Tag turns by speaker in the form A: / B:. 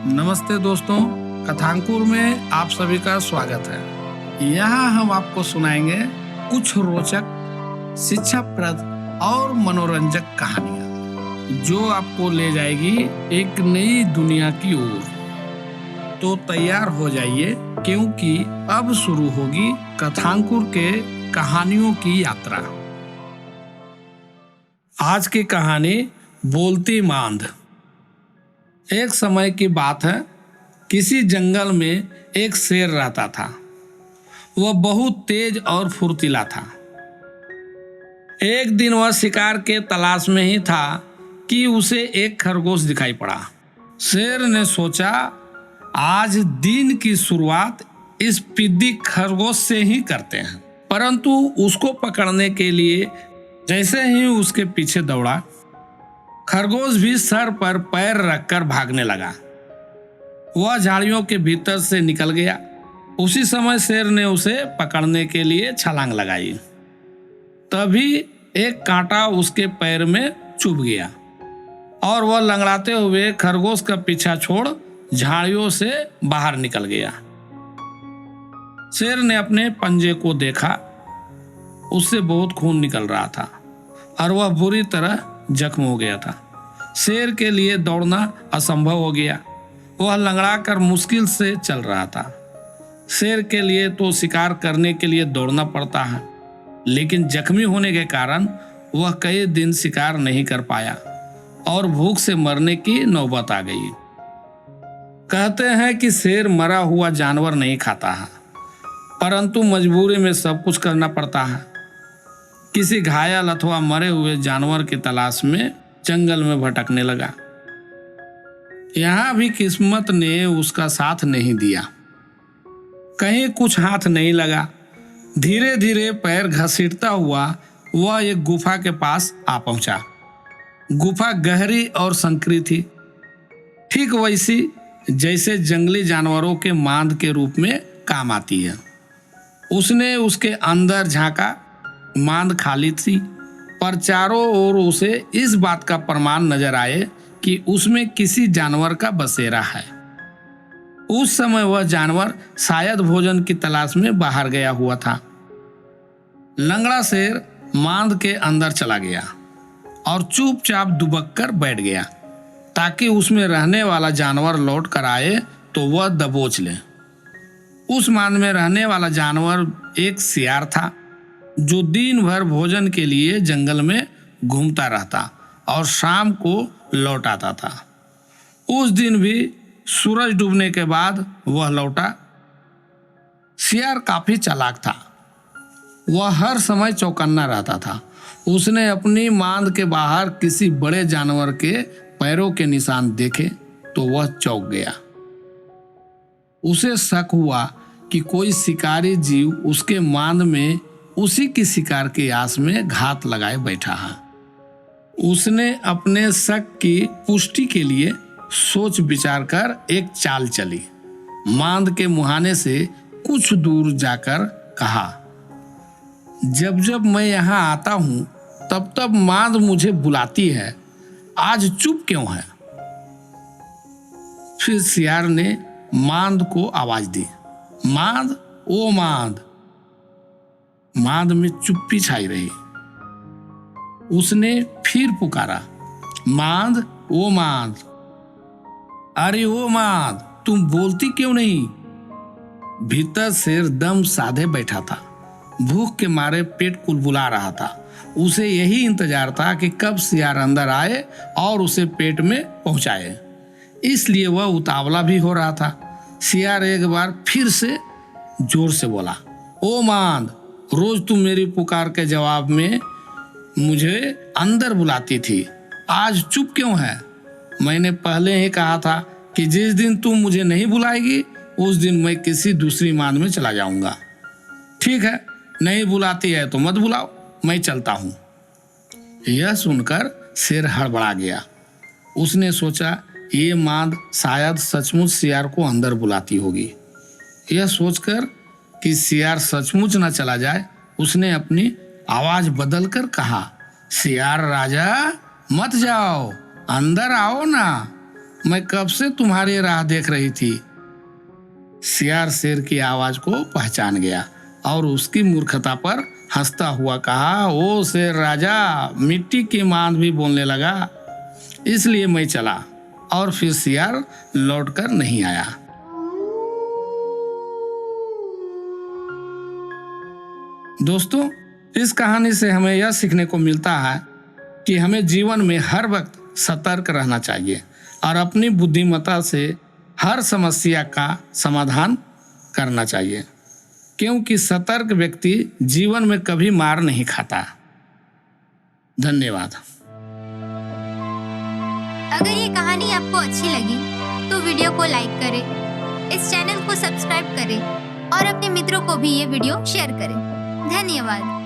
A: नमस्ते दोस्तों, कथांकुर में आप सभी का स्वागत है। यहाँ हम आपको सुनाएंगे कुछ रोचक, शिक्षाप्रद और मनोरंजक कहानियाँ जो आपको ले जाएगी एक नई दुनिया की ओर। तो तैयार हो जाइए क्योंकि अब शुरू होगी कथांकुर के कहानियों की यात्रा। आज की कहानी बोलती मांद। एक समय की बात है, किसी जंगल में एक शेर रहता था। वह बहुत तेज और फुर्तीला था। एक दिन वह शिकार के तलाश में ही था कि उसे एक खरगोश दिखाई पड़ा। शेर ने सोचा, आज दिन की शुरुआत इस पिद्दी खरगोश से ही करते हैं। परंतु उसको पकड़ने के लिए जैसे ही उसके पीछे दौड़ा, खरगोश भी सर पर पैर रखकर भागने लगा। वह झाड़ियों के भीतर से निकल गया। उसी समय शेर ने उसे पकड़ने के लिए छलांग लगाई। तभी एक कांटा उसके पैर में चुभ गया और वह लंगड़ाते हुए खरगोश का पीछा छोड़ झाड़ियों से बाहर निकल गया। शेर ने अपने पंजे को देखा, उससे बहुत खून निकल रहा था और वह बुरी तरह जख्म हो गया था। शेर के लिए दौड़ना असंभव हो गया। वह लंगड़ा कर मुश्किल से चल रहा था। शेर के लिए तो शिकार करने के लिए दौड़ना पड़ता है, लेकिन जख्मी होने के कारण वह कई दिन शिकार नहीं कर पाया और भूख से मरने की नौबत आ गई। कहते हैं कि शेर मरा हुआ जानवर नहीं खाता है, परंतु मजबूरी में सब कुछ करना पड़ता है। किसी घायल अथवा मरे हुए जानवर की तलाश में जंगल में भटकने लगा। यहाँ भी किस्मत ने उसका साथ नहीं दिया। कहीं कुछ हाथ नहीं लगा। धीरे धीरे पैर घसीटता हुआ वह एक गुफा के पास आ पहुंचा। गुफा गहरी और संकरी थी, ठीक वैसी जैसे जंगली जानवरों के मांद के रूप में काम आती है। उसने उसके अंदर झांका। मांद खाली थी, पर चारों ओर उसे इस बात का प्रमाण नजर आए कि उसमें किसी जानवर का बसेरा है। उस समय वह जानवर शायद भोजन की तलाश में बाहर गया हुआ था। लंगड़ा शेर मांद के अंदर चला गया और चुपचाप दुबक कर बैठ गया ताकि उसमें रहने वाला जानवर लौट कर आए तो वह दबोच ले। उस मांद में रहने वाला जानवर एक सियार था जो दिन भर भोजन के लिए जंगल में घूमता रहता और शाम को लौट आता था। उस दिन भी सूरज डूबने के बाद वह लौटा। सियार काफी चालाक था। वह हर समय चौकन्ना रहता था। उसने अपनी मांद के बाहर किसी बड़े जानवर के पैरों के निशान देखे तो वह चौंक गया। उसे शक हुआ कि कोई शिकारी जीव उसके मांद में उसी की शिकार की आस में घात लगाए बैठा है। उसने अपने शक की पुष्टि के लिए सोच विचार कर एक चाल चली। मांद के मुहाने से कुछ दूर जाकर कहा, जब जब मैं यहाँ आता हूँ तब तब मांद मुझे बुलाती है, आज चुप क्यों है? फिर सियार ने मांद को आवाज दी, मांद, ओ मांद। मांद में चुप्पी छाई रही। उसने फिर पुकारा, मांद, ओ मांद। अरे ओ मांद, तुम बोलती क्यों नहीं? भीतर शेर दम साधे बैठा था। भूख के मारे पेट कुलबुला रहा था। उसे यही इंतजार था कि कब सियार अंदर आए और उसे पेट में पहुंचाए। इसलिए वह उतावला भी हो रहा था। सियार एक बार फिर से जोर से बोला, ओ मांद, रोज तुम मेरी पुकार के जवाब में मुझे अंदर बुलाती थी, आज चुप क्यों है? मैंने पहले ही कहा था कि जिस दिन तुम मुझे नहीं बुलाएगी उस दिन मैं किसी दूसरी मांद में चला जाऊंगा। ठीक है, नहीं बुलाती है तो मत बुलाओ, मैं चलता हूं। यह सुनकर शेर हड़बड़ा गया। उसने सोचा, ये मांद शायद सचमुच सियार को अंदर बुलाती होगी। यह सोचकर कि सियार सचमुच न चला जाए, उसने अपनी आवाज बदलकर कहा, सियार राजा, मत जाओ, अंदर आओ ना। मैं कब से तुम्हारी राह देख रही थी। सियार शेर की आवाज को पहचान गया और उसकी मूर्खता पर हंसता हुआ कहा, ओ शेर राजा, मिट्टी की मांद भी बोलने लगा, इसलिए मैं चला। और फिर सियार लौटकर नहीं आया। दोस्तों, इस कहानी से हमें यह सीखने को मिलता है कि हमें जीवन में हर वक्त सतर्क रहना चाहिए और अपनी बुद्धिमत्ता से हर समस्या का समाधान करना चाहिए, क्योंकि सतर्क व्यक्ति जीवन में कभी मार नहीं खाता। धन्यवाद।
B: अगर ये कहानी आपको अच्छी लगी तो वीडियो को लाइक करें, इस चैनल को सब्सक्राइब करें और अपने मित्रों को भी ये वीडियो शेयर करें। धन्यवाद।